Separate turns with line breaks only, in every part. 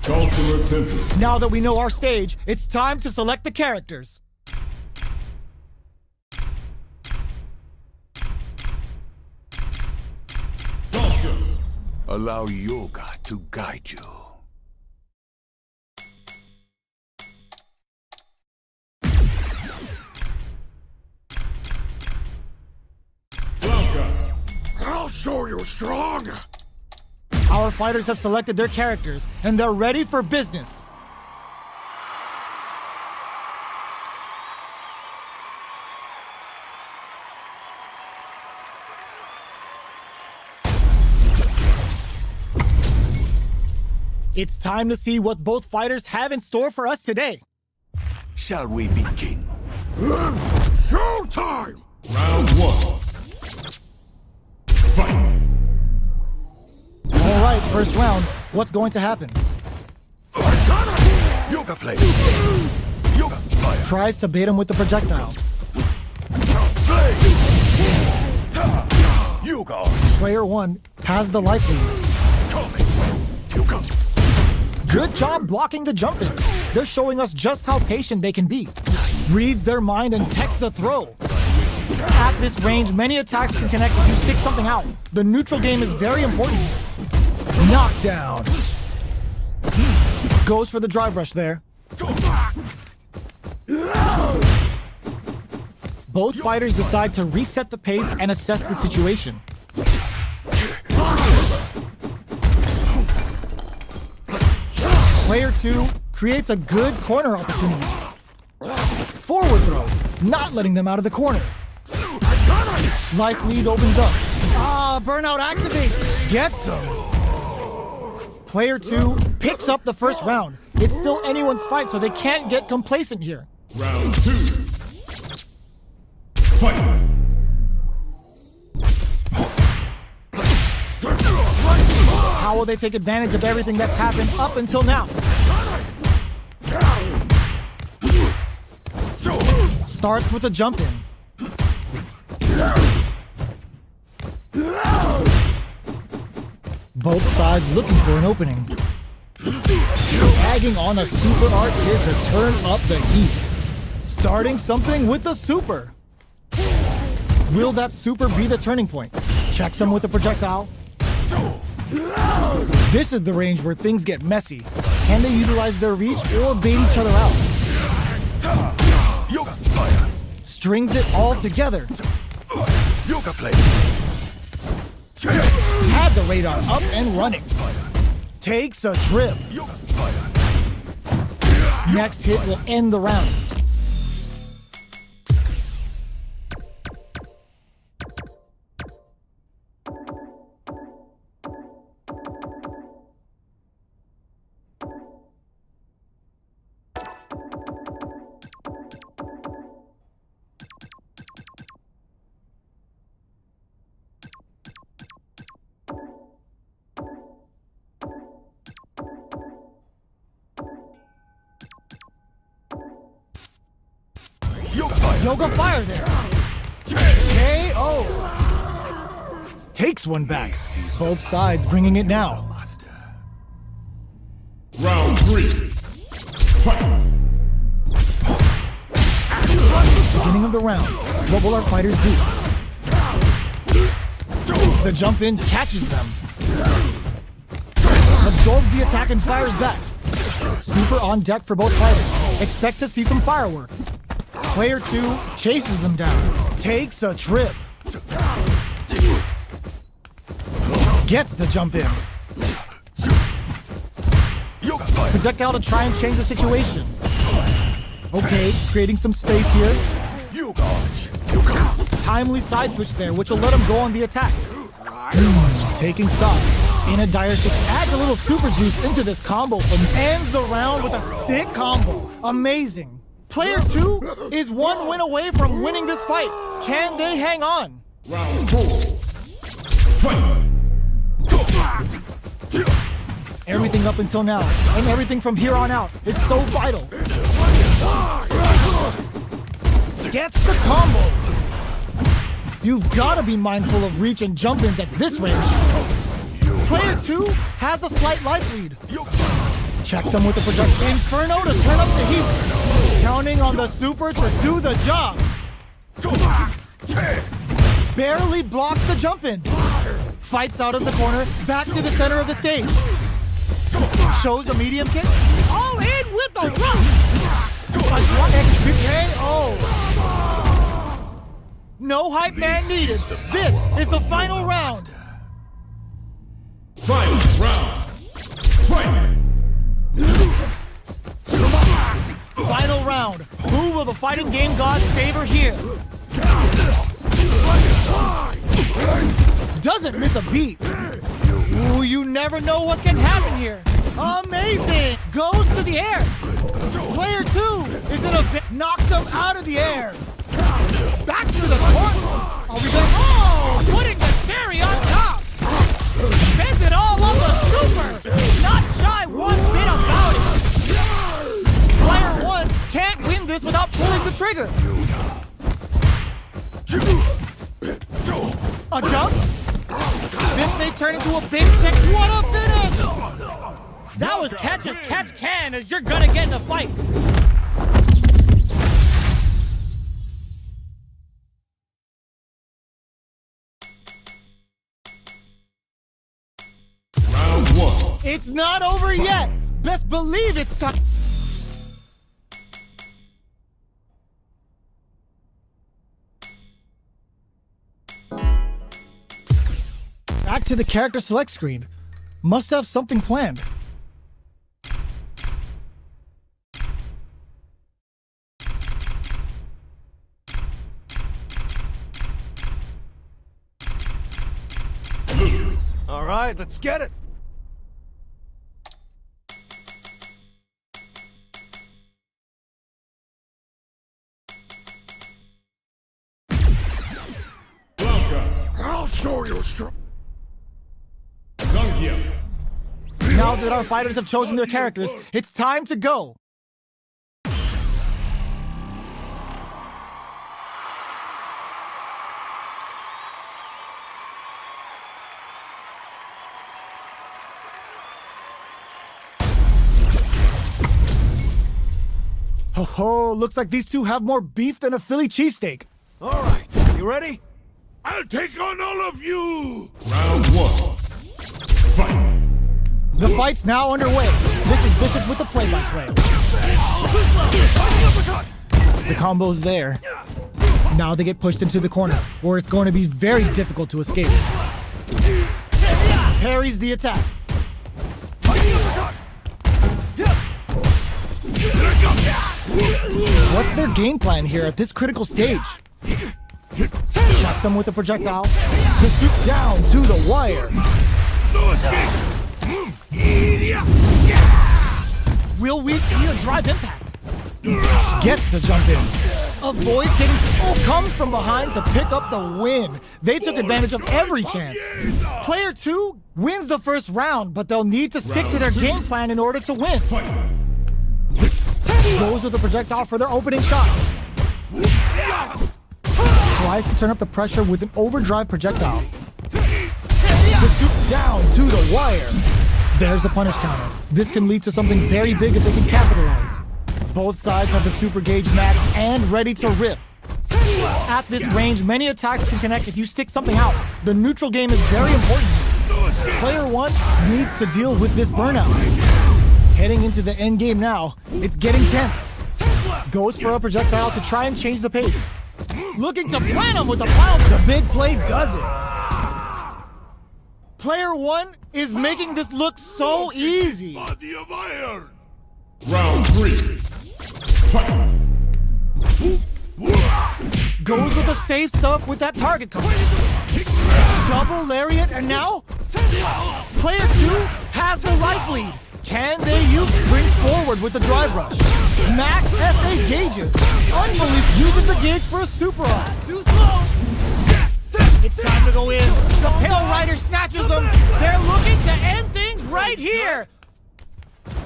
Consular Temple.
Now that we know our stage, it's time to select the characters.
Allow yoga to guide you.
Welcome.
I'll show you strong!
Our fighters have selected their characters, and they're ready for business. It's time to see what both fighters have in store for us today.
Shall we begin?
Showtime!
Round one. Fight.
All right, first round. What's going to happen?
Yoga flame. Yoga fire.
Tries to bait him with the projectile.
Flame. Yoga.
Player one has the life lead.
Coming. Yoga.
Good job blocking the jump in. They're showing us just how patient they can be. Reads their mind and techs the throw. At this range, many attacks can connect if you stick something out. The neutral game is very important. Knockdown. Goes for the drive rush there. Both fighters decide to reset the pace and assess the situation. Player two creates a good corner opportunity. Forward throw, not letting them out of the corner. Life lead opens up. Burnout activates. Gets him. Player two picks up the first round. It's still anyone's fight, so they can't get complacent here.
Round two. Fight.
How will they take advantage of everything that's happened up until now? Starts with a jump in. Both sides looking for an opening. Tagging on a super art here to turn up the heat. Starting something with the super. Will that super be the turning point? Checks him with the projectile. This is the range where things get messy. Can they utilize their reach or bait each other out?
Yoga fire.
Strings it all together.
Yoga flame.
Had the radar up and running. Takes a trip.
Yoga fire.
Next hit will end the round. Yoga fire there. KO. Takes one back. Both sides bringing it now.
Round three. Fight.
Beginning of the round. What will our fighters do? The jump in catches them. Absorbs the attack and fires back. Super on deck for both fighters. Expect to see some fireworks. Player two chases them down. Takes a trip. Gets the jump in. Projectile to try and change the situation. Okay, creating some space here. Timely side switch there, which will let him go on the attack. Taking stock. In a dire situation, adds a little super juice into this combo and ends the round with a sick combo. Amazing. Player two is one win away from winning this fight. Can they hang on?
Round four. Fight.
Everything up until now, and everything from here on out, is so vital. Gets the combo. You've got to be mindful of reach and jump-ins at this range. Player two has a slight life lead. Checks him with the projectile. Inferno to turn up the heat. Counting on the super to do the job. Barely blocks the jump in. Fights out of the corner, back to the center of the stage. Shows a medium kick. All in with the rough. A drop XPKO. No hype man needed. This is the final round.
Final round. Fight!
Final round. Who will the fighting game gods favor here? Doesn't miss a beat. Ooh, you never know what can happen here. Amazing! Goes to the air. Player 2 is in a bit. Knocked him out of the air. Back to the corner. Are we gonna? Oh! Putting the cherry on top. Spends it all on the super. Not shy one bit about it. Player 1 can't win this without pulling the trigger. A jump? This may turn into a big check. What a finish! That was catch as catch can, as you're gonna get in a fight.
Round 1.
It's not over yet. Best believe it's time. Back to the character select screen. Must have something planned.
All right, let's get it.
I'll show you strong.
Now that our fighters have chosen their characters, it's time to go. Ho ho, looks like these two have more beef than a Philly cheesesteak.
All right, you ready?
I'll take on all of you.
Round 1. Fight!
The fight's now underway. This is Vicious with the play-by-play. The combo's there. Now they get pushed into the corner, where it's going to be very difficult to escape. Parries the attack. What's their game plan here at this critical stage? Shocks them with the projectile. The swoop down to the wire.
No escape.
Will we see a drive impact? Gets the jump in. Avoids getting... Oh, comes from behind to pick up the win. They took advantage of every chance. Player 2 wins the first round, but they'll need to stick to their game plan in order to win. Goes with the projectile for their opening shot. Tries to turn up the pressure with an overdrive projectile. The swoop down to the wire. There's a punish counter. This can lead to something very big if they can capitalize. Both sides have the super gauge maxed and ready to rip. At this range, many attacks can connect if you stick something out. The neutral game is very important. Player 1 needs to deal with this burnout. Heading into the end game now, it's getting tense. Goes for a projectile to try and change the pace. Looking to plan him with the pile. The big play does it. Player 1 is making this look so easy.
Body of iron.
Round 3. Fight!
Goes with the safe stuff with that target cover. Double lariat, and now player 2 has the life lead. Can they use? Springs forward with the drive rush. Max SA gauges. Unbelief uses the gauge for a super on. Too slow. It's time to go in. The Pale Rider snatches them. They're looking to end things right here.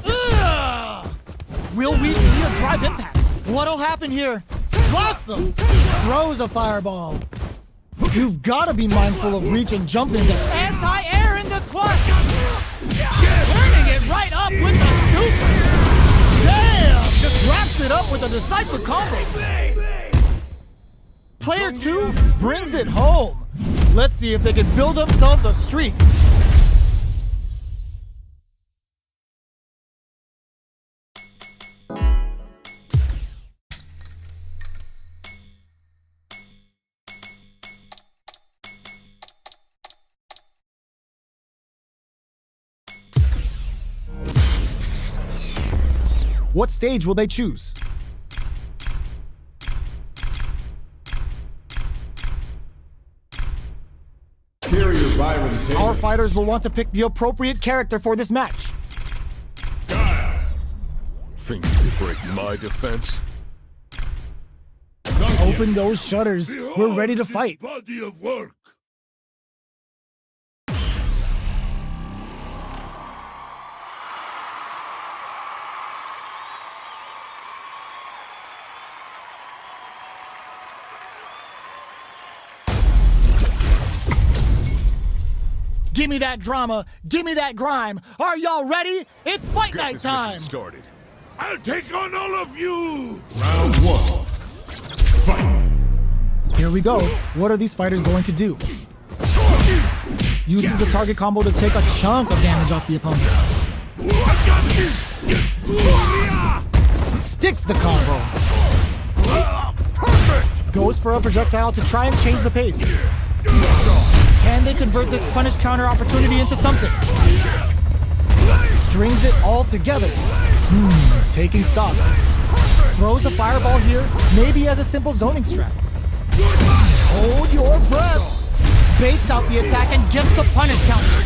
Ugh. Will we see a drive impact? What'll happen here? Blossom throws a fireball. You've got to be mindful of reach and jump-ins. Anti-air in the clutch. Turning it right up with the super. Damn! Just wraps it up with a decisive combo. Player 2 brings it home. Let's see if they can build themselves a streak. What stage will they choose? Our fighters will want to pick the appropriate character for this match.
Think you can break my defense?
Open those shutters. We're ready to fight.
Body of work.
Give me that drama. Give me that grime. Are y'all ready? It's fight night time.
Started. I'll take on all of you.
Round 1. Fight.
Here we go. What are these fighters going to do? Uses the target combo to take a chunk of damage off the opponent. Sticks the combo.
Perfect.
Goes for a projectile to try and change the pace. Can they convert this punish counter opportunity into something? Strings it all together. Taking stock. Throws a fireball here, maybe as a simple zoning strat. Hold your breath. Baits out the attack and gets the punish counter.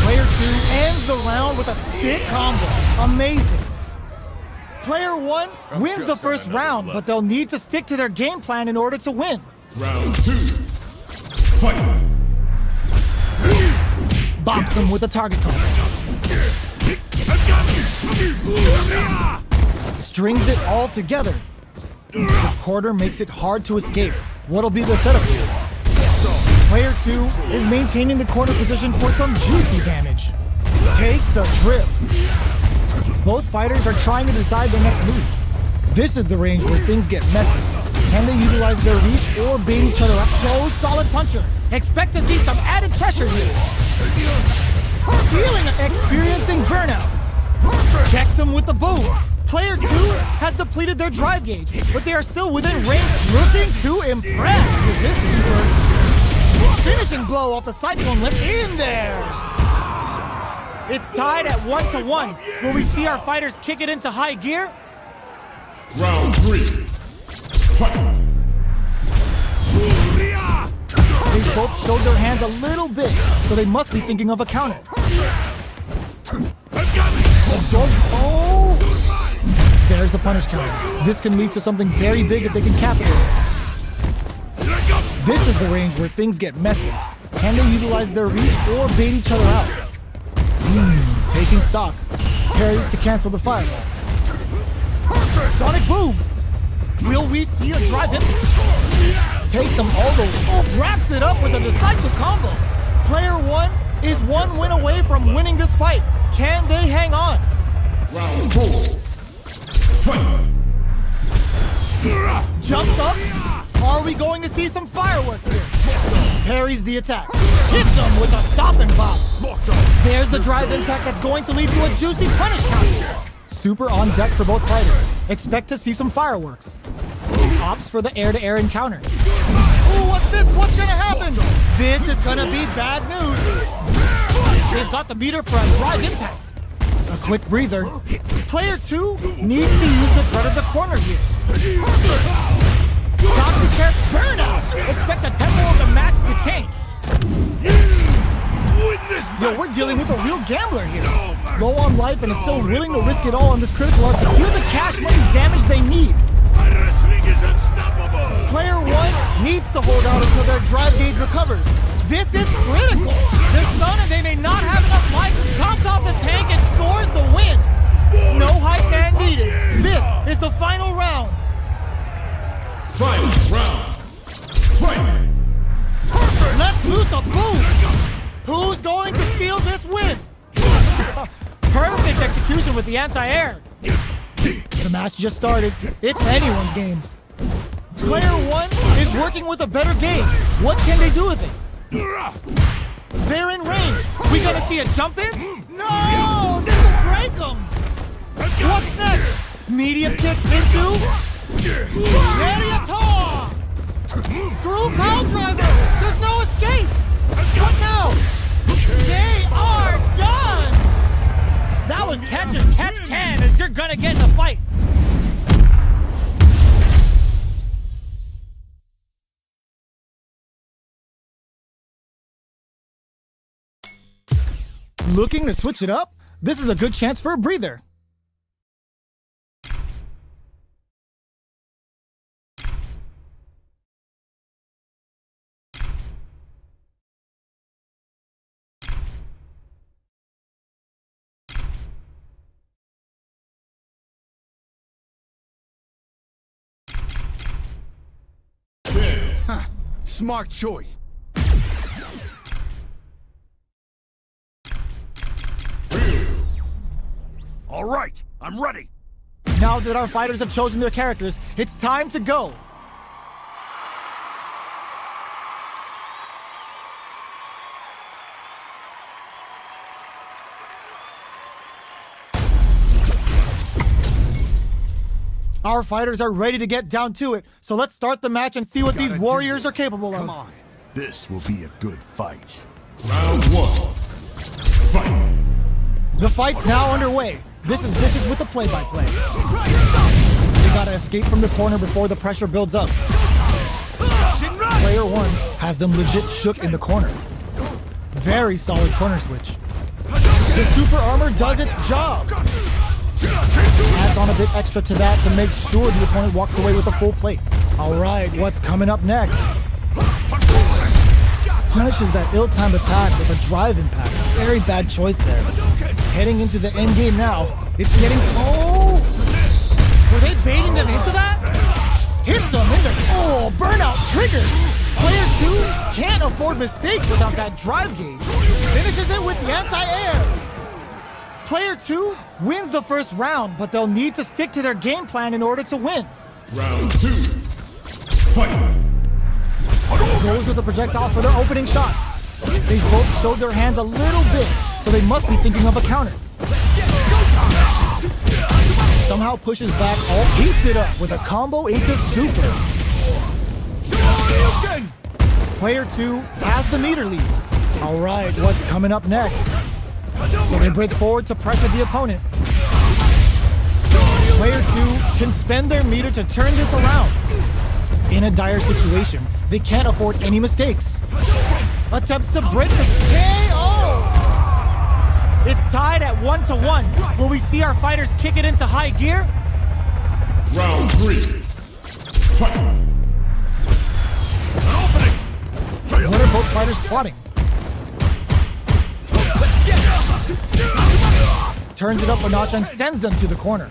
Player 2 ends the round with a sick combo. Amazing. Player 1 wins the first round, but they'll need to stick to their game plan in order to win.
Round 2. Fight.
Bops him with a target combo. Strings it all together. The quarter makes it hard to escape. What'll be the setup here? Player 2 is maintaining the corner position for some juicy damage. Takes a trip. Both fighters are trying to decide their next move. This is the range where things get messy. Can they utilize their reach or bait each other up? Go solid puncher. Expect to see some added pressure here. Experiencing burnout. Checks him with the boom. Player 2 has depleted their drive gauge, but they are still within range, looking to impress with this super. Finishing blow off the cyclone lip in there. It's tied at 1-1. Will we see our fighters kick it into high gear?
Round 3. Fight.
They both showed their hands a little bit, so they must be thinking of a counter. Absorbs. Oh! There's a punish counter. This can lead to something very big if they can capitalize. This is the range where things get messy. Can they utilize their reach or bait each other out? Taking stock. Parries to cancel the fireball. Sonic boom! Will we see a drive hit? Takes him all the way. Oh, wraps it up with a decisive combo. Player 1 is one win away from winning this fight. Can they hang on?
Round 4. Fight.
Jumps up. Are we going to see some fireworks here? Parries the attack. Hits him with a stopping bomb. There's the drive impact that's going to lead to a juicy punish counter. Super on deck for both fighters. Expect to see some fireworks. Opts for the air-to-air encounter. Ooh, what's this? What's gonna happen? This is gonna be bad news. They've got the meter for a drive impact. A quick breather. Player 2 needs to use the threat of the corner here. Dr. Care burnout. Expect the tempo of the match to change. Yo, we're dealing with a real gambler here. Low on life and is still willing to risk it all on this critical art to deal the cash money damage they need.
Wrestling is unstoppable.
Player 1 needs to hold out until their drive gauge recovers. This is critical. They're stunned and they may not have enough life. Tops off the tank and scores the win. No hype man needed. This is the final round.
Final round. Fight.
Let's loose a boom. Who's going to steal this win? Perfect with the anti-air. The match just started. It's anyone's game. Player 1 is working with a better game. What can they do with it? They're in range. We gonna see a jump in? No! This will break them! What's next? Medium kick into... Gladiator! Screw pile driver! There's no escape! What now? They are done! That was catch as catch can, as you're gonna get in a fight. Looking to switch it up? This is a good chance for a breather.
Smart choice.
All right, I'm ready.
Now that our fighters have chosen their characters, it's time to go. Our fighters are ready to get down to it, so let's start the match and see what these warriors are capable of.
Come on.
This will be a good fight.
Round 1. Fight.
The fight's now underway. This is Vicious with the play-by-play. They gotta escape from the corner before the pressure builds up. Player 1 has them legit shook in the corner. Very solid corner switch. The super armor does its job. Adds on a bit extra to that to make sure the opponent walks away with a full plate. Alright, what's coming up next? Punishes that ill-timed attack with a drive impact. Very bad choice there. Heading into the end game now. It's getting... Oh! Were they baiting them into that? Hits them in the... Oh, burnout triggered! Player 2 can't afford mistakes without that drive gauge. Finishes it with the anti-air. Player 2 wins the first round, but they'll need to stick to their game plan in order to win.
Round 2. Fight.
Goes with a projectile for their opening shot. They both showed their hands a little bit, so they must be thinking of a counter. Somehow pushes back, eats it up with a combo into super. Player 2 has the meter lead. Alright, what's coming up next? So they break forward to pressure the opponent. Player 2 can spend their meter to turn this around. In a dire situation, they can't afford any mistakes. Attempts to break the KO! It's tied at 1-1. Will we see our fighters kick it into high gear?
Round 3. Fight.
What are both fighters plotting? Turns it up a notch and sends them to the corner.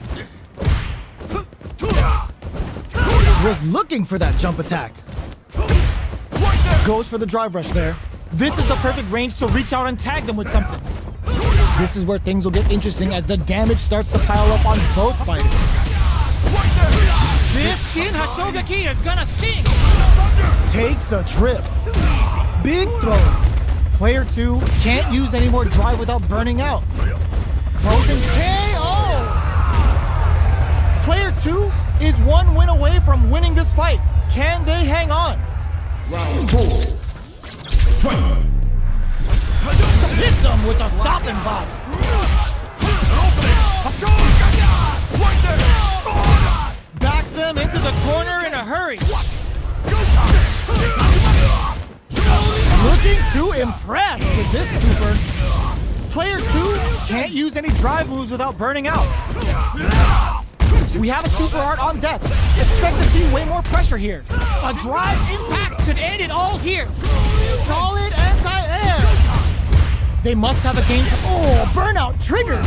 Was looking for that jump attack. Goes for the drive rush there. This is the perfect range to reach out and tag them with something. This is where things will get interesting as the damage starts to pile up on both fighters. This Shin Hashogaki is gonna sting! Takes a trip. Big throws. Player 2 can't use any more drive without burning out. Closing KO! Player 2 is one win away from winning this fight. Can they hang on?
Round 4. Fight.
Hits them with a stop and pop. Backs them into the corner in a hurry. Looking to impress with this super. Player 2 can't use any drive moves without burning out. We have a super art on deck. Expect to see way more pressure here. A drive impact could end it all here. Solid anti-air. They must have a game. Oh, burnout trigger.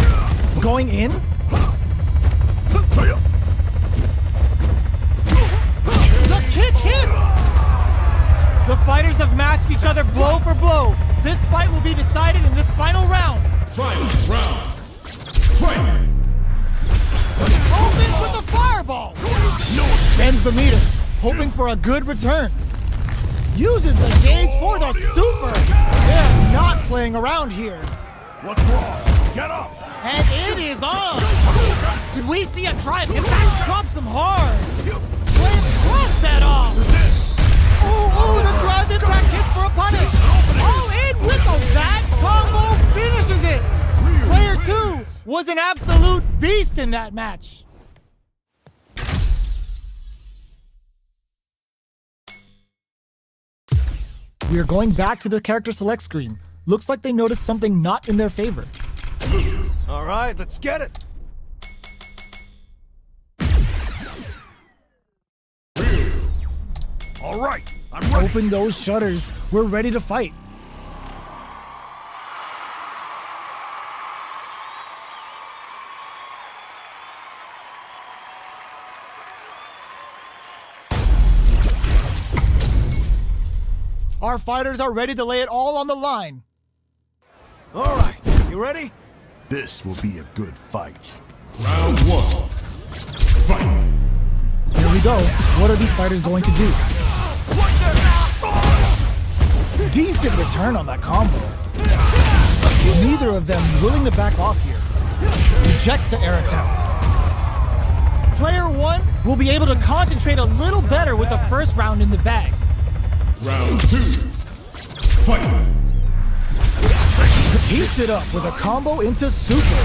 Going in. The kick hits. The fighters have matched each other blow for blow. This fight will be decided in this final round.
Final round. Fight.
fireball! Spends the meter, hoping for a good return. Uses the gauge for the super! They're not playing around here.
What's wrong? Get up!
And it is on! Could we see a drive? In fact, drops him hard! Let's cross that off! Oh, the drive impact hits for a punish! All in with the that combo finishes it! Player 2 was an absolute beast in that match. We are going back to the character select screen. Looks like they noticed something not in their favor.
All right, let's get it.
All right, I'm ready.
Open those shutters. We're ready to fight. Our fighters are ready to lay it all on the line.
All right, you ready?
This will be a good fight.
Round 1. Fight.
Here we go. What are these fighters going to do? Decent return on that combo. Neither of them willing to back off here. Rejects the air attempt. Player 1 will be able to concentrate a little better with the first round in the bag.
Round 2. Fight.
Heats it up with a combo into super.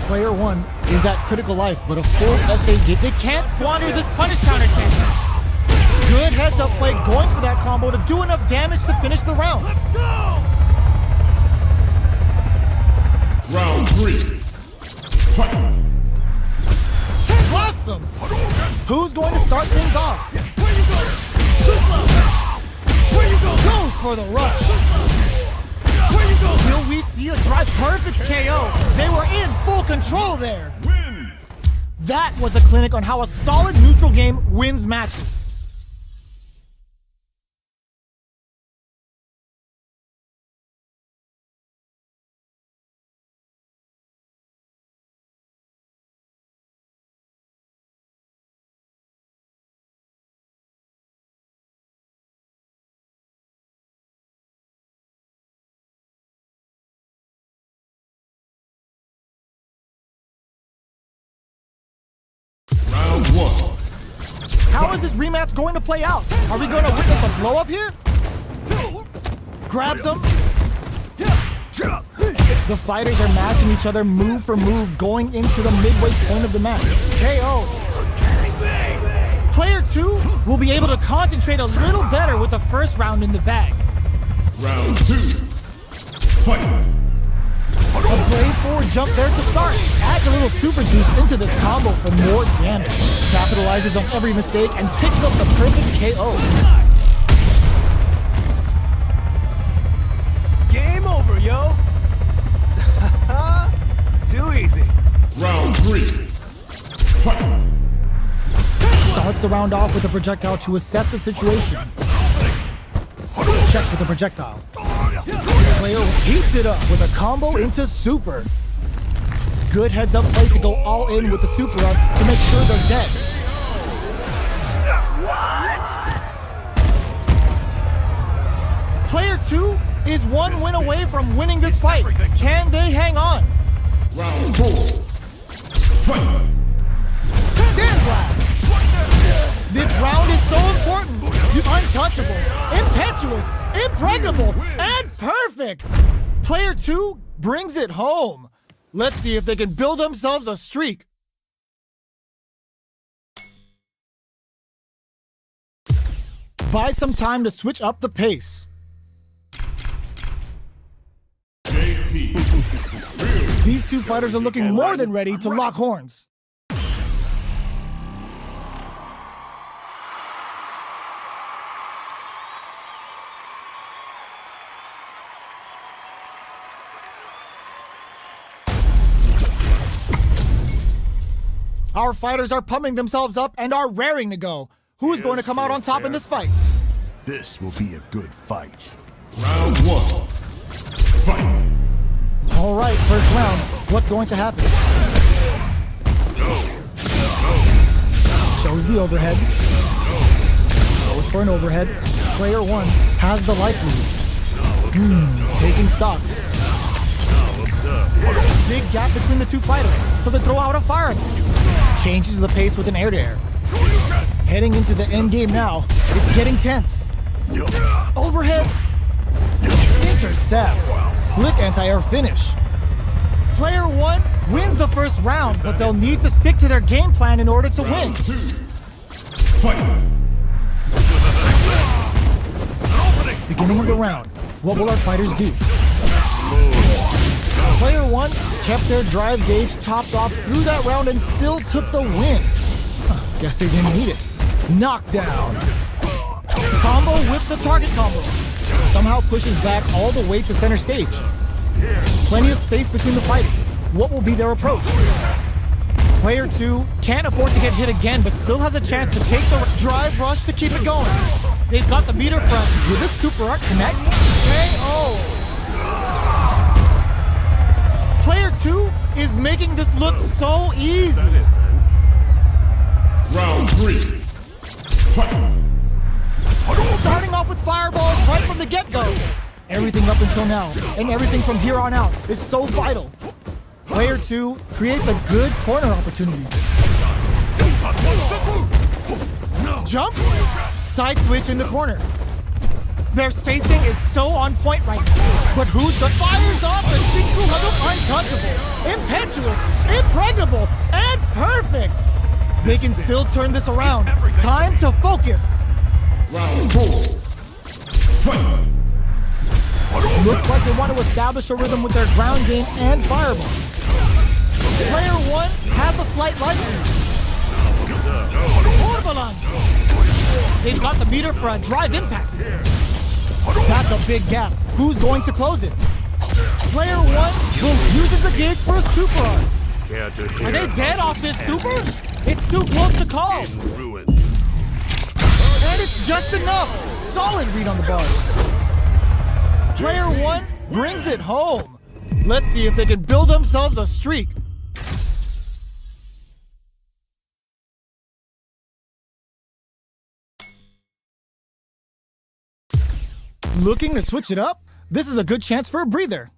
Player 1 is at critical life, but a full SA gate. They can't squander this punish counter chance. Good heads up play going for that combo to do enough damage to finish the round.
Let's go!
Round 3. Fight.
Awesome! Who's going to start things off?
Where you go? Too slow! Where you go?
Goes for the rush.
Where you go?
Will we see a drive? Perfect KO. They were in full control there.
Wins.
That was a clinic on how a solid neutral game wins matches.
Round 1.
How is this rematch going to play out? Are we going to witness a blow up here? Grabs him. The fighters are matching each other move for move going into the midway point of the match. KO. Player 2 will be able to concentrate a little better with the first round in the bag.
Round 2. Fight.
A brave forward jump there to start. Adds a little super juice into this combo for more damage. Capitalizes on every mistake and picks up the perfect KO.
Game over, yo. Too easy.
Round 3. Fight.
Starts the round off with a projectile to assess the situation. Checks with the projectile. Player heats it up with a combo into super. Good heads up play to go all in with the super up to make sure they're dead. Player 2 is one win away from winning this fight. Can they hang on?
Round 4. Fight.
Sandblast! This round is so important. Untouchable, impetuous, impregnable, and perfect. Player 2 brings it home. Let's see if they can build themselves a streak. Buy some time to switch up the pace.
JP.
These two fighters are looking more than ready to lock horns. Our fighters are pumping themselves up and are raring to go. Who is going to come out on top in this fight?
This will be a good fight.
Round 1. Fight.
All right, first round. What's going to happen? the overhead. Goes for an overhead. Player 1 has the life lead. Taking stock. Big gap between the two fighters, so they throw out a fireball. Changes the pace with an air-to-air. Heading into the end game now, it's getting tense. Overhead. Intercepts. Slick anti-air finish. Player 1 wins the first round, but they'll need to stick to their game plan in order to win.
2. Fight.
Beginning of the round, what will our fighters do? Player 1 kept their drive gauge topped off through that round and still took the win. Guess they didn't need it. Knockdown. Combo with the target combo. Somehow pushes back all the way to center stage. Plenty of space between the fighters. What will be their approach? Player 2 can't afford to get hit again, but still has a chance to take the drive rush to keep it going. They've got the meter front. Will this super art connect? KO! Player 2 is making this look so easy.
Round 3. Fight.
Starting off with fireballs right from the get-go. Everything up until now, and everything from here on out, is so vital. Player 2 creates a good corner opportunity. Jump! Side switch in the corner. Their spacing is so on point right now. But who's the fires off the Shinku Hadouken? Untouchable, impetuous, impregnable, and perfect! They can still turn this around. Time to focus.
Round 4. Fight.
Looks like they want to establish a rhythm with their ground game and fireball. Player 1 has a slight life lead. Orbalan. They've got the meter for a drive impact. That's a big gap. Who's going to close it? Player 1 uses the gauge for a super art. Are they dead off this super? It's too close to call. And it's just enough. Solid read on the bars. Player 1 brings it home. Let's see if they can build themselves a streak. Looking to switch it up? This is a good chance for a breather.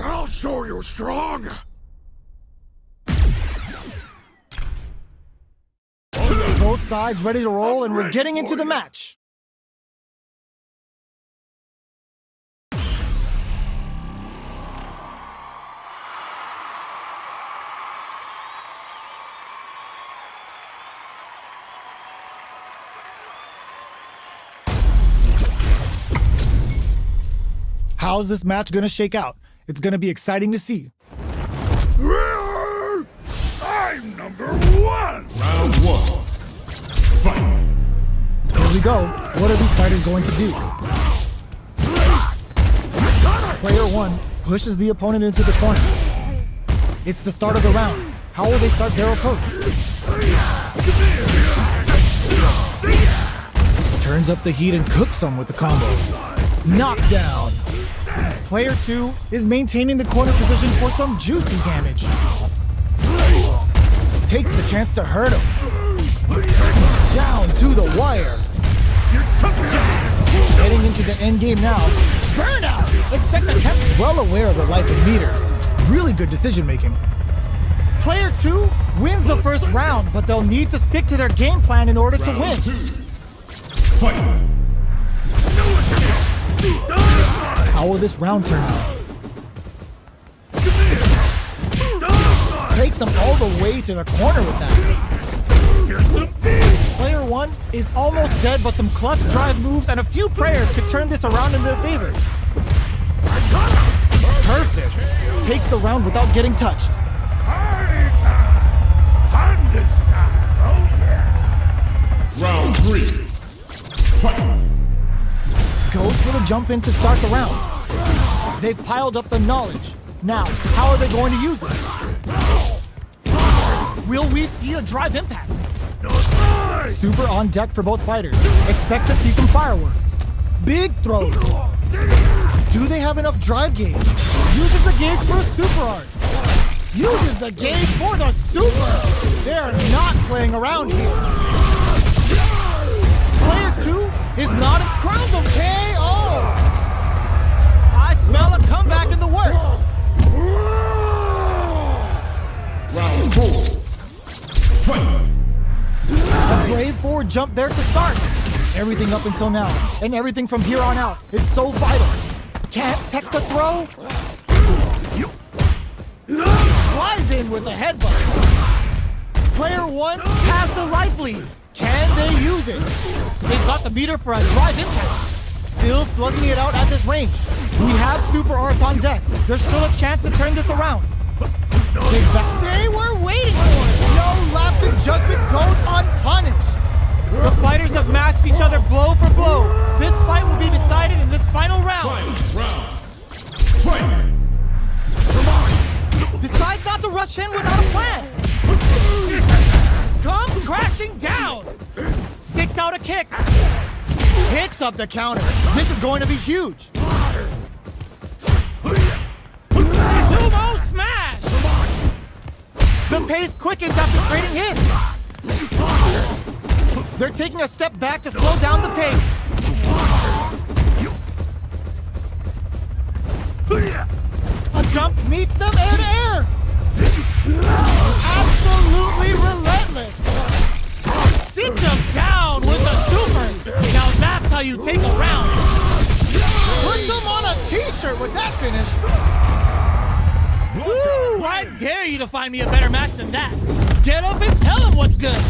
I'll show you strong.
Both sides ready to roll, and we're getting into the match. How's this match gonna shake out? It's gonna be exciting to see.
I'm number 1.
Round 1. Fight.
Here we go. What are these fighters going to do? Player 1 pushes the opponent into the corner. It's the start of the round. How will they start their approach? Turns up the heat and cooks them with the combo. Knockdown. Player 2 is maintaining the corner position for some juicy damage. Takes the chance to hurt him. Down to the wire. Heading into the end game now. Burnout! Expect a catch. Well aware of the life in meters. Really good decision making. Player 2 wins the first round, but they'll need to stick to their game plan in order to win.
Round 2. Fight.
How will this round turn out? Takes him all the way to the corner with that. Player 1 is almost dead, but some clutch drive moves and a few prayers could turn this around in their favor. Perfect. Takes the round without getting touched.
Round 3. Fight.
Goes for the jump in to start the round. They've piled up the knowledge. Now, how are they going to use it? Will we see a drive impact? Super on deck for both fighters. Expect to see some fireworks. Big throws. Do they have enough drive gauge? Uses the gauge for a super art. Uses the gauge for the super. They're not playing around here. Player 2 is not in crowns of KO. I smell a comeback in the works.
Round 4. Fight.
A brave forward jump there to start. Everything up until now, and everything from here on out, is so vital. Can't tech the throw. Flies in with a headbutt. Player 1 has the life lead. Can they use it? They've got the meter for a drive impact. Still slugging it out at this range. We have super arts on deck. There's still a chance to turn this around. They were waiting for it. No lapse in judgment goes unpunished. The fighters have matched each other blow for blow. This fight will be decided in this final round.
Fight.
Decides not to rush in without a plan. Comes crashing down. Sticks out a kick. Picks up the counter. This is going to be huge. Sumo smash. The pace quickens after trading hits. They're taking a step back to slow down the pace. A jump meets them air to air. Absolutely relentless. Sits him down with a super. Now that's how you take a round. Puts him on a t-shirt with that finish. Woo! I dare you to find me a better match than that. Get up and tell him what's good.